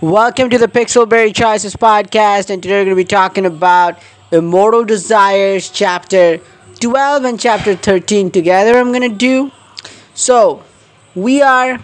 Welcome to the Pixelberry Choices podcast, and today we're going to be talking about Immortal Desires, chapter 12 and chapter 13 together. I'm going to do so. We are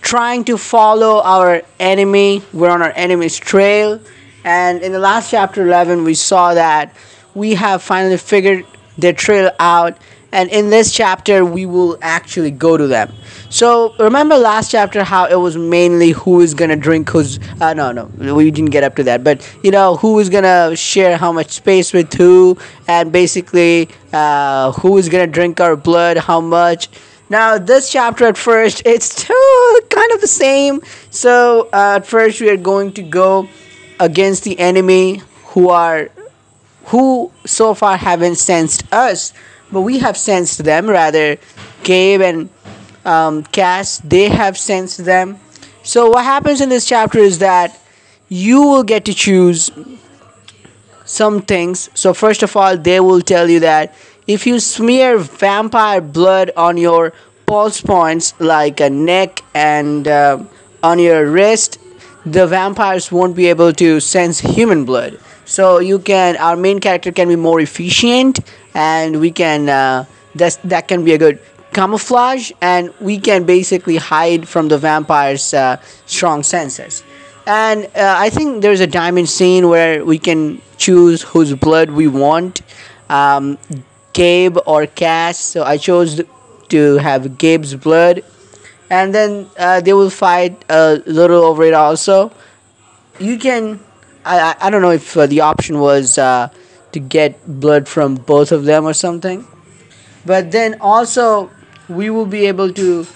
trying to follow our enemy, we're on our enemy's trail, and in the last chapter 11, we saw that we have finally figured their trail out, and in this chapter, we will actually go to them. So remember last chapter how it was mainly who is gonna drink who's no, we didn't get up to that, but who is gonna share how much space with who, and basically who is gonna drink our blood, how much. Now this chapter at first it's still kind of the same. So at first we are going to go against the enemy who so far haven't sensed us, but we have sensed them. Rather, Gabe and Cass, they have sensed them. So what happens in this chapter is that you will get to choose some things. So first of all, they will tell you that if you smear vampire blood on your pulse points, like a neck and on your wrist, the vampires won't be able to sense human blood. So our main character can be more efficient, and we can that can be a good camouflage, and we can basically hide from the vampires' strong senses. And I think there's a diamond scene where we can choose whose blood we want, Gabe or Cass. So I chose to have Gabe's blood, and then they will fight a little over it also. You can, I don't know if the option was to get blood from both of them or something, but then also we will be able to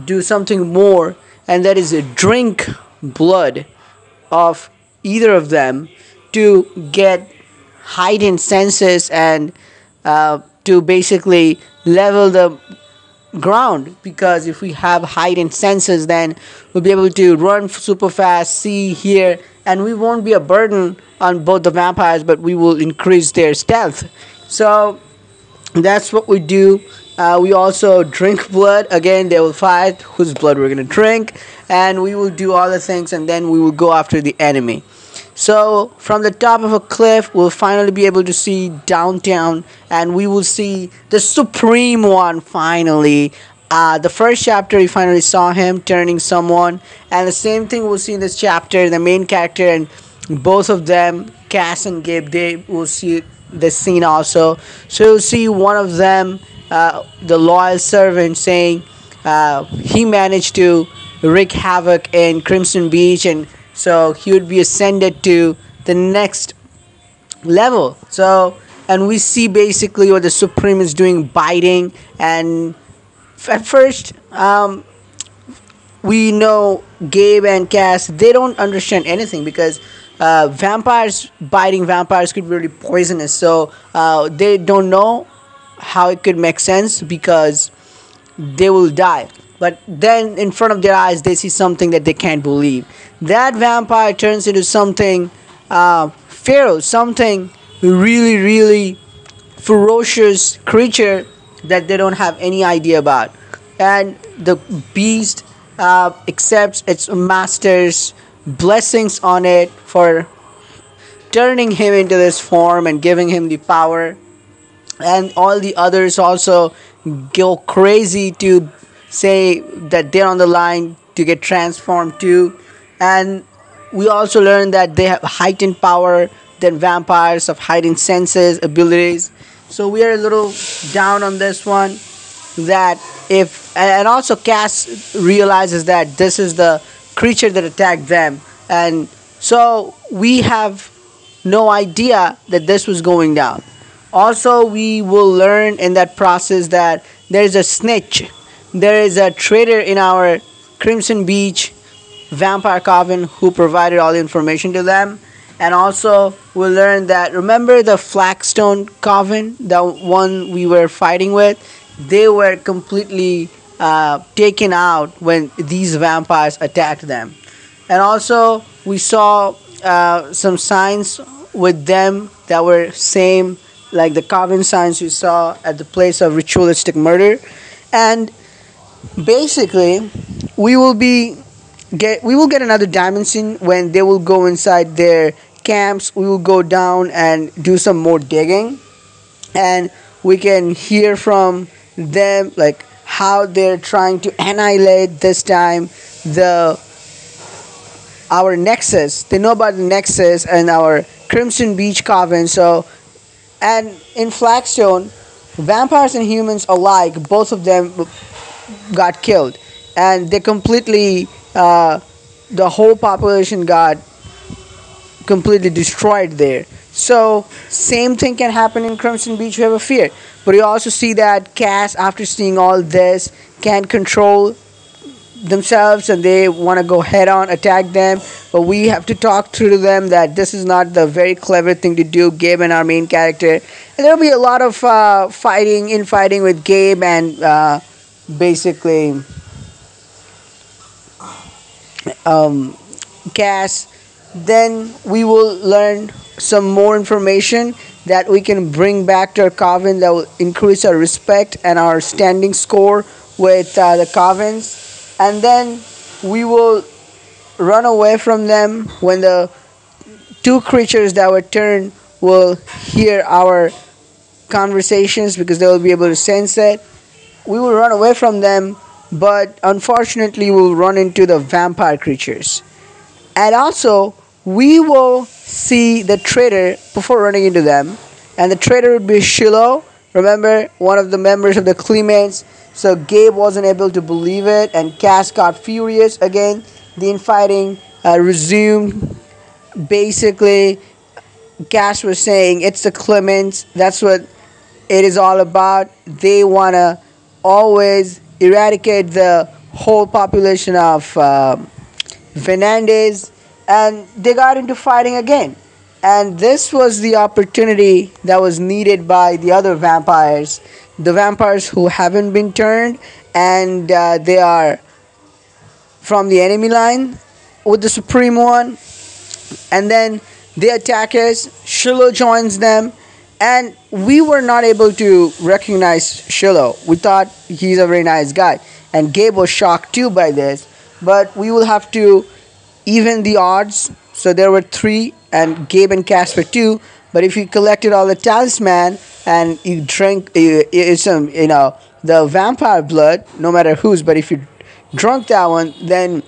do something more, and that is drink blood of either of them to get heightened senses and to basically level the ground, because if we have heightened senses, then we'll be able to run super fast, see, hear, and we won't be a burden on both the vampires, but we will increase their stealth. So that's what we do. We also drink blood. Again, they will fight whose blood we're going to drink, and we will do all the things, and then we will go after the enemy. So from the top of a cliff, we'll finally be able to see downtown, and we will see the Supreme One finally. The first chapter, we finally saw him turning someone, and the same thing we'll see in this chapter. The main character and both of them, Cass and Gabe, they will see this scene also. So you'll see one of them, the loyal servant, saying he managed to wreak havoc in Creemson Beach, and so he would be ascended to the next level. So, and we see basically what the Supreme is doing, biting, and at first we know Gabe and Cass, they don't understand anything, because biting vampires could be really poisonous. So they don't know how it could make sense, because they will die. But then in front of their eyes, they see something that they can't believe. That vampire turns into something feral, something really, really ferocious creature that they don't have any idea about. And the beast accepts its master's blessings on it for turning him into this form and giving him the power. And all the others also go crazy to say that they're on the line to get transformed too. And we also learn that they have heightened power than vampires, of heightened senses, abilities. So we are a little down on this one. And also Cass realizes that this is the creature that attacked them, and so we have no idea that this was going down. Also, we will learn in that process that there is a snitch. There is a traitor in our Creemson Beach vampire coven who provided all the information to them. And also we'll learn that, remember the Flagstone coven, the one we were fighting with, they were completely taken out when these vampires attacked them. And also we saw some signs with them that were same like the coven signs we saw at the place of ritualistic murder. And basically we will be we will get another dimension when they will go inside their camps. We will go down and do some more digging, and we can hear from them like how they're trying to annihilate this time the our nexus. They know about the nexus and our Crimson Beach coven. So, and in Flagstone, vampires and humans alike, both of them got killed, and they completely the whole population got completely destroyed there. So same thing can happen in Crimson Beach. We have a fear, but you also see that Cass, after seeing all this, can't control themselves and they want to go head on attack them, but we have to talk through to them that this is not the very clever thing to do. Gabe and our main character, and there will be a lot of fighting with Gabe and basically Cass. Then we will learn some more information that we can bring back to our coven that will increase our respect and our standing score with the covens. And then we will run away from them when the two creatures that were turned will hear our conversations, because they will be able to sense it. We will run away from them, but unfortunately we will run into the vampire creatures. And also, we will see the traitor before running into them. And the traitor would be Shiloh. Remember, one of the members of the Clements. So Gabe wasn't able to believe it, and Cass got furious again. The infighting resumed. Basically, Cass was saying it's the Clements. That's what it is all about. They want to always eradicate the whole population of Fernandez, and they got into fighting again. And this was the opportunity that was needed by the other vampires, the vampires who haven't been turned, and they are from the enemy line with the Supreme One. And then they attack us. Shiloh joins them, and we were not able to recognize Shiloh. We thought he's a very nice guy, and Gabe was shocked too by this. But we will have to even the odds. So there were 3, and Gabe and Cass were 2. But if you collected all the talisman and you drank some, the vampire blood, no matter whose, but if you drunk that one, then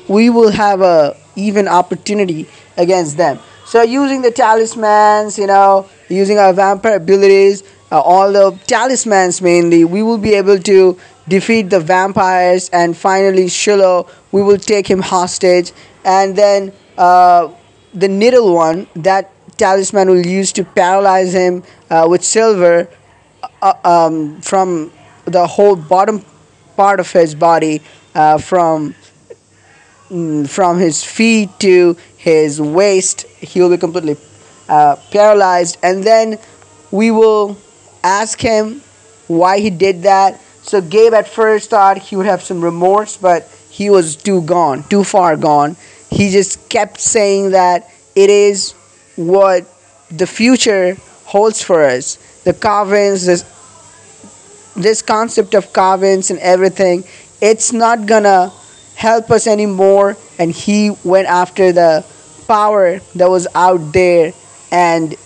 we will have a even opportunity against them. So using the talismans, using our vampire abilities, all the talismans mainly, we will be able to defeat the vampires. And finally Shiloh, we will take him hostage. And then the Needle one, that talisman will use to paralyze him with silver from the whole bottom part of his body, from his feet to his waist. He will be completely paralyzed. And then we will ask him why he did that. So Gabe at first thought he would have some remorse, but he was too far gone. He just kept saying that it is what the future holds for us. The covens, this concept of covens and everything, it's not gonna help us anymore. And he went after the power that was out there, and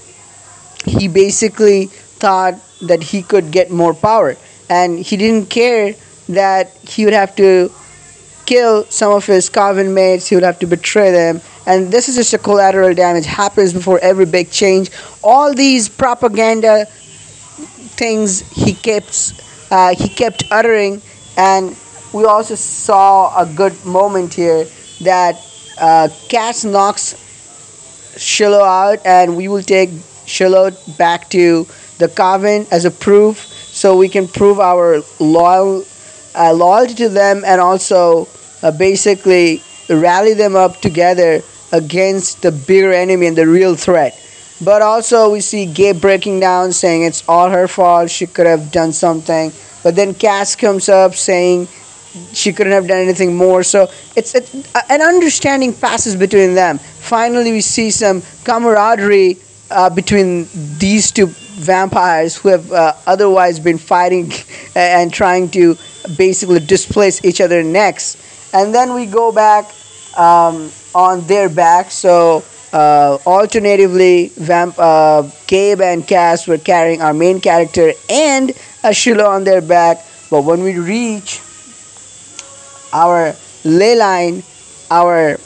he basically thought that he could get more power, and he didn't care that he would have to kill some of his coven mates. He would have to betray them, and this is just a collateral damage. Happens before every big change. All these propaganda things he kept uttering. And we also saw a good moment here that Cass knocks Shiloh out, and we will take Shiloh back to the coven as a proof, so we can prove our loyalty to them, and also basically rally them up together against the bigger enemy and the real threat. But also we see Gabe breaking down, saying it's all her fault, she could have done something. But then Cass comes up saying she couldn't have done anything more. So it's an understanding passes between them. Finally we see some camaraderie between these two vampires who have otherwise been fighting and trying to basically displace each other next. and then we go back on their back. So alternatively, Gabe and Cass were carrying our main character and Shiloh on their back. But when we reach our ley line, our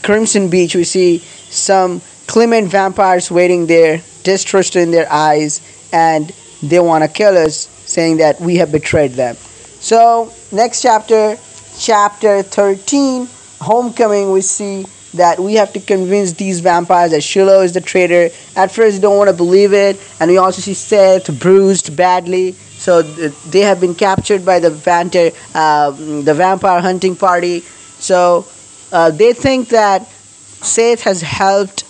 Creemson Beach, we see some Clement vampires waiting there, distrust in their eyes, and they want to kill us, saying that we have betrayed them. So, next chapter, chapter 13, Homecoming, we see that we have to convince these vampires that Shiloh is the traitor. At first, they don't want to believe it, and we also see Seth bruised badly. So they have been captured by the vampire hunting party. So they think that Seth has helped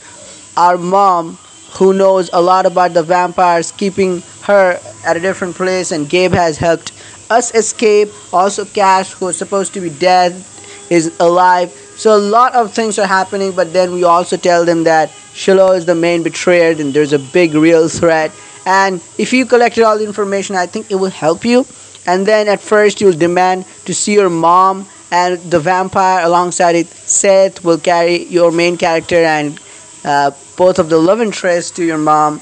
our mom, who knows a lot about the vampires, keeping her at a different place, and Gabe has helped us escape. Also, Cash, who is supposed to be dead, is alive. So a lot of things are happening, but then we also tell them that Shiloh is the main betrayer, and there's a big real threat. And if you collected all the information, I think it will help you. And then at first you'll demand to see your mom, and the vampire alongside it, Seth, will carry your main character and both of the love interests to your mom.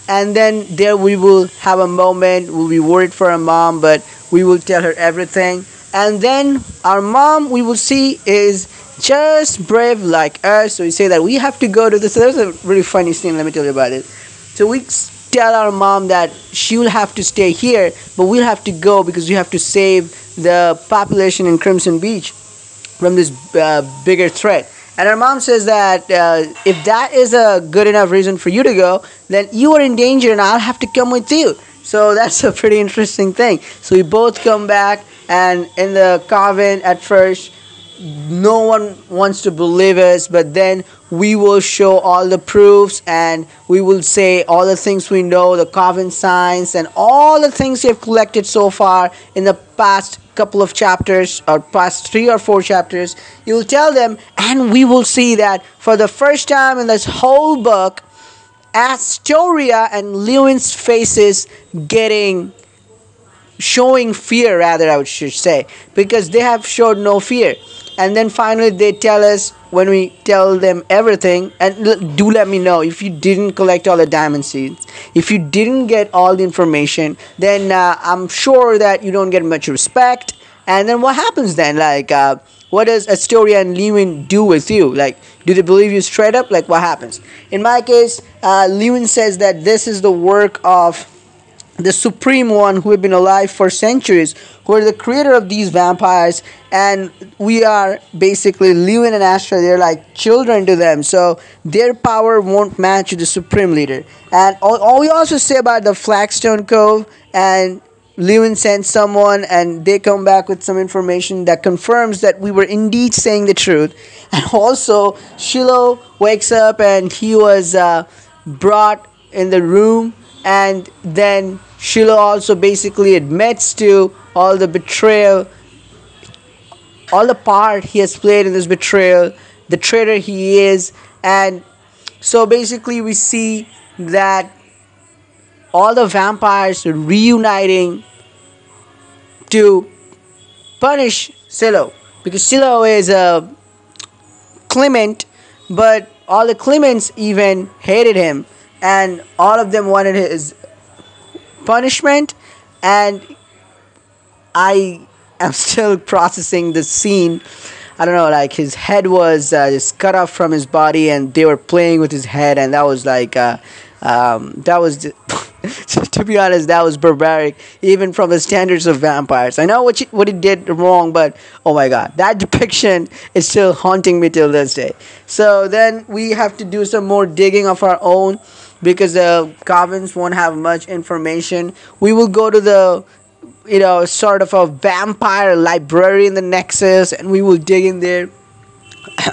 And then there we will have a moment. We'll be worried for our mom, but we will tell her everything. And then our mom, we will see, is just brave like us. So we say that we have to go to this. So there's a really funny scene. Let me tell you about it. So we tell our mom that she will have to stay here, but we'll have to go because we have to save the population in Creemson Beach from this bigger threat. And our mom says that if that is a good enough reason for you to go, then you are in danger and I'll have to come with you. So that's a pretty interesting thing. So we both come back, and in the coven at first, no one wants to believe us, but then we will show all the proofs, and we will say all the things we know, the coven signs, and all the things we have collected so far in the past couple of chapters, or past 3 or 4 chapters. You will tell them, and we will see that for the first time in this whole book, Astoria and Lewin's faces showing fear, rather I should say, because they have showed no fear. And then finally they tell us, when we tell them everything, and do let me know if you didn't collect all the diamond seeds, if you didn't get all the information, then I'm sure that you don't get much respect. And then what happens then? Like, what does Astoria and Lewin do with you? Like, do they believe you straight up? Like, what happens? In my case, Lewin says that this is the work of the Supreme One, who have been alive for centuries, who are the creator of these vampires, and we are basically Lewin and Astra, they're like children to them, so their power won't match the Supreme Leader. And all we also say about the Flagstone Cove, and Lewin sends someone and they come back with some information that confirms that we were indeed saying the truth. And also Shiloh wakes up and he was brought in the room, and then Shiloh also basically admits to all the betrayal, all the part he has played in this betrayal, the traitor he is. And so basically we see that all the vampires are reuniting to punish Shiloh, because Shiloh is a Clement, but all the Clements even hated him, and all of them wanted his punishment. And I am still processing the scene. I don't know, like his head was just cut off from his body, and they were playing with his head, and that was like that was to be honest, that was barbaric, even from the standards of vampires. I know what he did wrong, but oh my god, that depiction is still haunting me till this day. So then we have to do some more digging of our own, because the covens won't have much information. We will go to the sort of a vampire library in the Nexus, and we will dig in there.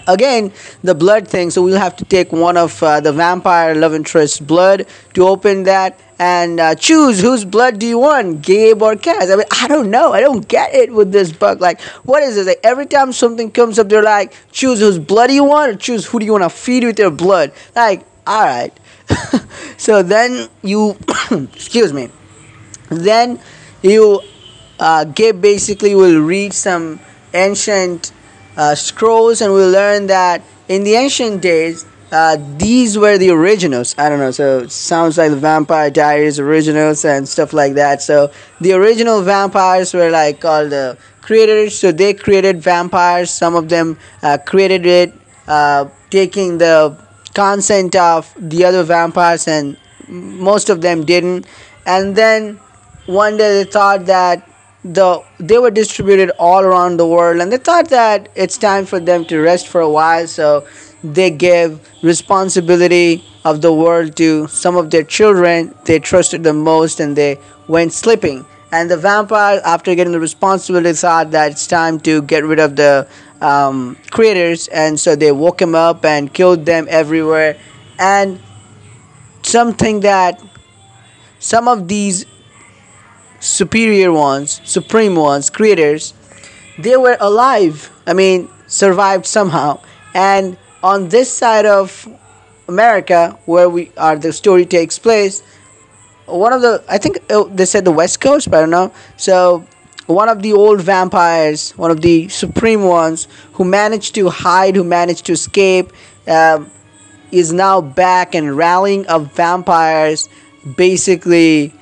Again, the blood thing, so we'll have to take one of the vampire love interest blood to open that, and choose whose blood do you want, Gabe or Cass. I mean, I don't know, I don't get it with this book. Like, what is it? Like, every time something comes up, they're like, choose whose blood you want, or choose who do you want to feed with your blood. Like, alright. So then you excuse me, then you Gabe basically will read some ancient scrolls, and we learn that in the ancient days, these were the originals. I don't know, so it sounds like the Vampire Diaries originals and stuff like that. So the original vampires were like called the creators. So they created vampires. Some of them created it, taking the consent of the other vampires, and most of them didn't. And then one day they thought that they were distributed all around the world, and they thought that it's time for them to rest for a while. So they gave responsibility of the world to some of their children they trusted the most, and they went sleeping. And the vampire, after getting the responsibility, thought that it's time to get rid of the creators, and so they woke him up and killed them everywhere. And something that some of these superior ones, supreme ones, creators, they were alive. I mean, survived somehow. And on this side of America, where we are, the story takes place. One of the, I think they said the West Coast, but I don't know. So one of the old vampires, one of the supreme ones, who managed to hide, who managed to escape, is now back and rallying of vampires, basically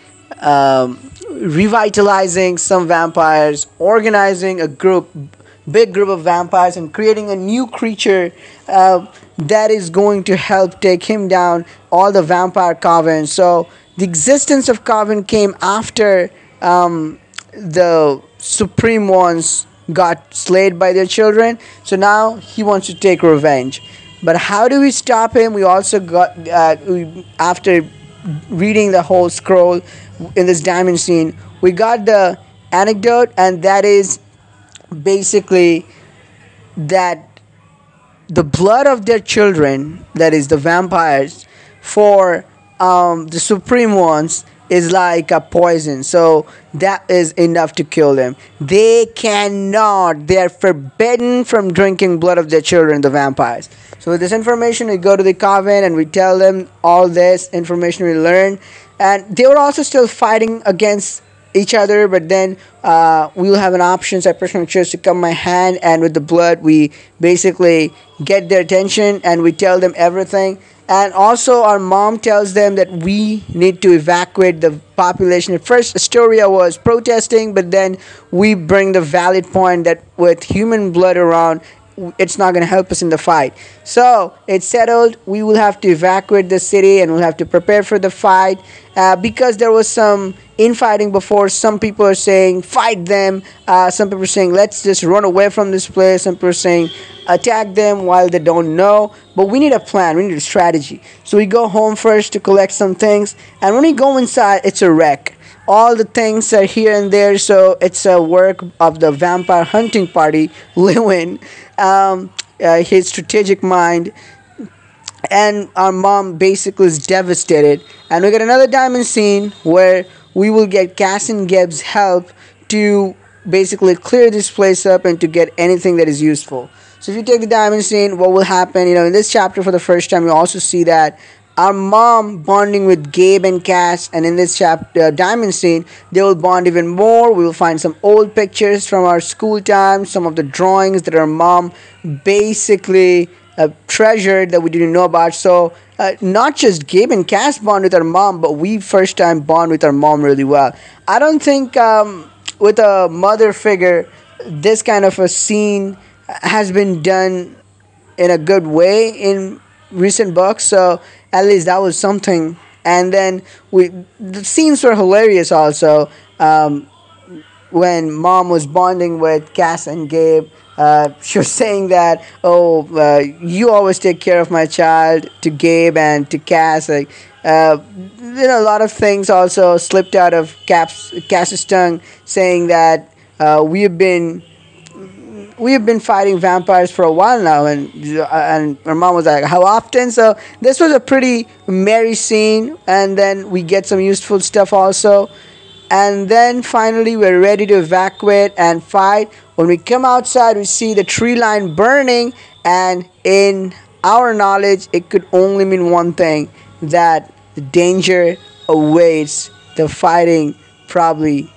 revitalizing some vampires, organizing a big group of vampires, and creating a new creature that is going to help take him down all the vampire coven. So the existence of coven came after the supreme ones got slayed by their children. So now he wants to take revenge. But how do we stop him? We also got after reading the whole scroll in this diamond scene, we got the anecdote, and that is basically that the blood of their children, that is the vampires, for the supreme ones is like a poison. So that is enough to kill them. They are forbidden from drinking blood of their children, the vampires. So with this information, we go to the coven and we tell them all this information we learned. And they were also still fighting against each other, but then we will have an option. So I personally chose to come my hand, and with the blood we basically get their attention and we tell them everything. And also our mom tells them that we need to evacuate the population. At first Astoria was protesting, but then we bring the valid point that with human blood around, it's not going to help us in the fight. So it's settled. We will have to evacuate the city, and we'll have to prepare for the fight, because there was some infighting before. Some people are saying fight them, some people are saying let's just run away from this place, some people are saying attack them, while they don't know. But we need a plan, we need a strategy. So we go home first to collect some things, and when we go inside, it's a wreck. All the things are here and there, so it's a work of the vampire hunting party, Lewin, his strategic mind, and our mom basically is devastated. And we get another diamond scene where we will get Cass and Gibbs' help to basically clear this place up and to get anything that is useful. So if you take the diamond scene, what will happen? In this chapter for the first time, you also see that our mom bonding with Gabe and Cass, and in this chapter diamond scene, they will bond even more. We will find some old pictures from our school time, some of the drawings that our mom basically treasured that we didn't know about. So not just Gabe and Cass bond with our mom, but we first time bond with our mom really well. I don't think with a mother figure, this kind of a scene has been done in a good way in recent books. So at least that was something. And then the scenes were hilarious also. When mom was bonding with Cass and Gabe, she was saying that, you always take care of my child, to Gabe and to Cass. Like, a lot of things also slipped out of Cass's tongue, saying that we have been fighting vampires for a while now, and my mom was like, how often? So this was a pretty merry scene, and then we get some useful stuff also. And then finally we're ready to evacuate and fight. When we come outside, we see the tree line burning, and in our knowledge, it could only mean one thing, that the danger awaits. The fighting probably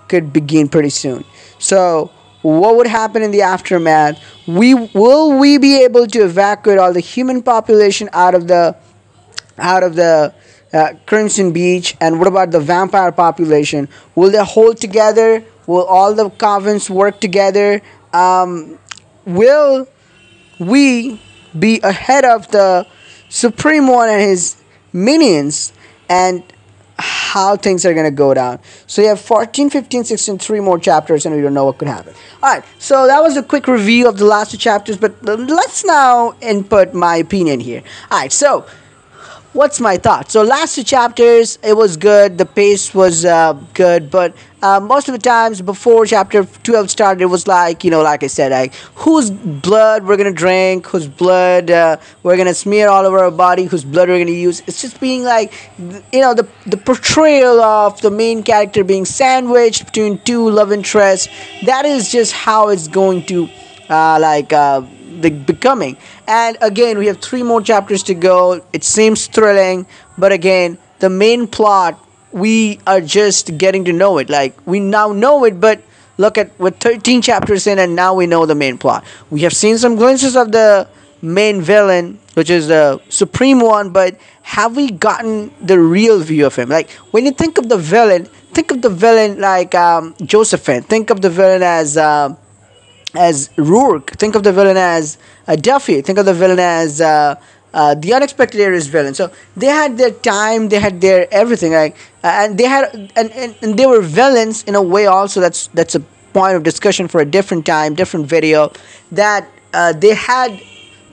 could begin pretty soon. So what would happen in the aftermath? We be able to evacuate all the human population out of the Crimson Beach? And what about the vampire population? Will they hold together? Will all the covens work together? Will we be ahead of the Supreme One and his minions? And how things are going to go down. So you have 14, 15, 16, 3 more chapters, and we don't know what could happen. Alright, so that was a quick review of the last 2 chapters, but let's now input my opinion here. Alright, so what's my thought? So last 2 chapters, it was good, the pace was good, but most of the times before chapter 12 started, it was like, like I said, like whose blood we're gonna drink, whose blood we're gonna smear all over our body, whose blood we're gonna use. It's just being like, the portrayal of the main character being sandwiched between 2 love interests. That is just how it's going to becoming. And again, we have 3 more chapters to go. It seems thrilling, but again, the main plot, we are just getting to know it. Like, we now know it, but look at, we're 13 chapters in, and now we know the main plot. We have seen some glimpses of the main villain, which is the Supreme One, but have we gotten the real view of him? Like, when you think of the villain like Josephine. Think of the villain as Rourke. Think of the villain as Duffy. Think of the villain as the Unexpected Aries villain. So they had their time, they had their everything, like, and they had and they were villains in a way. Also, that's a point of discussion for a different time, different video. That they had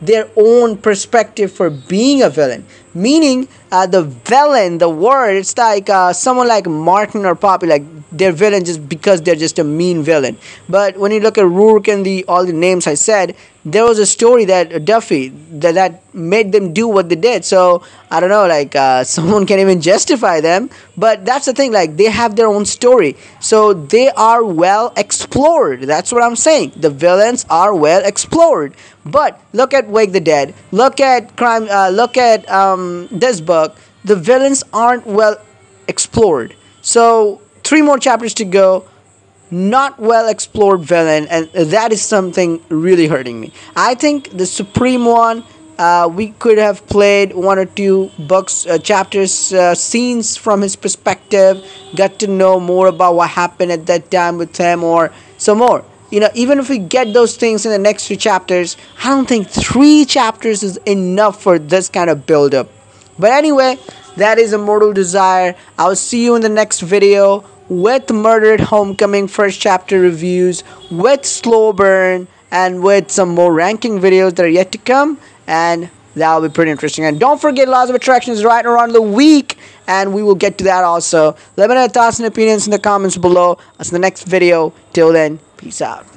their own perspective for being a villain. Meaning, the villain, the word, it's like someone like Martin or Poppy, like they're villain just because they're just a mean villain. But when you look at Rourke and all the names I said, there was a story that Duffy that made them do what they did. So I don't know, like someone can even justify them, but that's the thing, like they have their own story, so they are well explored. That's what I'm saying. The villains are well explored. But look at Wake the Dead, look at Crime, look at this book. The villains aren't well explored. So 3 more chapters to go. Not well explored villain, and that is something really hurting me. I think the Supreme One, we could have played 1 or 2 books, chapters, scenes from his perspective, got to know more about what happened at that time with him, or some more. Even if we get those things in the next 2 chapters, I don't think 3 chapters is enough for this kind of build up. But anyway, that is Immortal Desire. I'll see you in the next video with Murder at Homecoming first chapter reviews, with Slow Burn, and with some more ranking videos that are yet to come, and that will be pretty interesting. And don't forget, Laws of Attraction is right around the week, and we will get to that also. Let me know your thoughts and opinions in the comments below. I'll see you in the next video. Till then, peace out.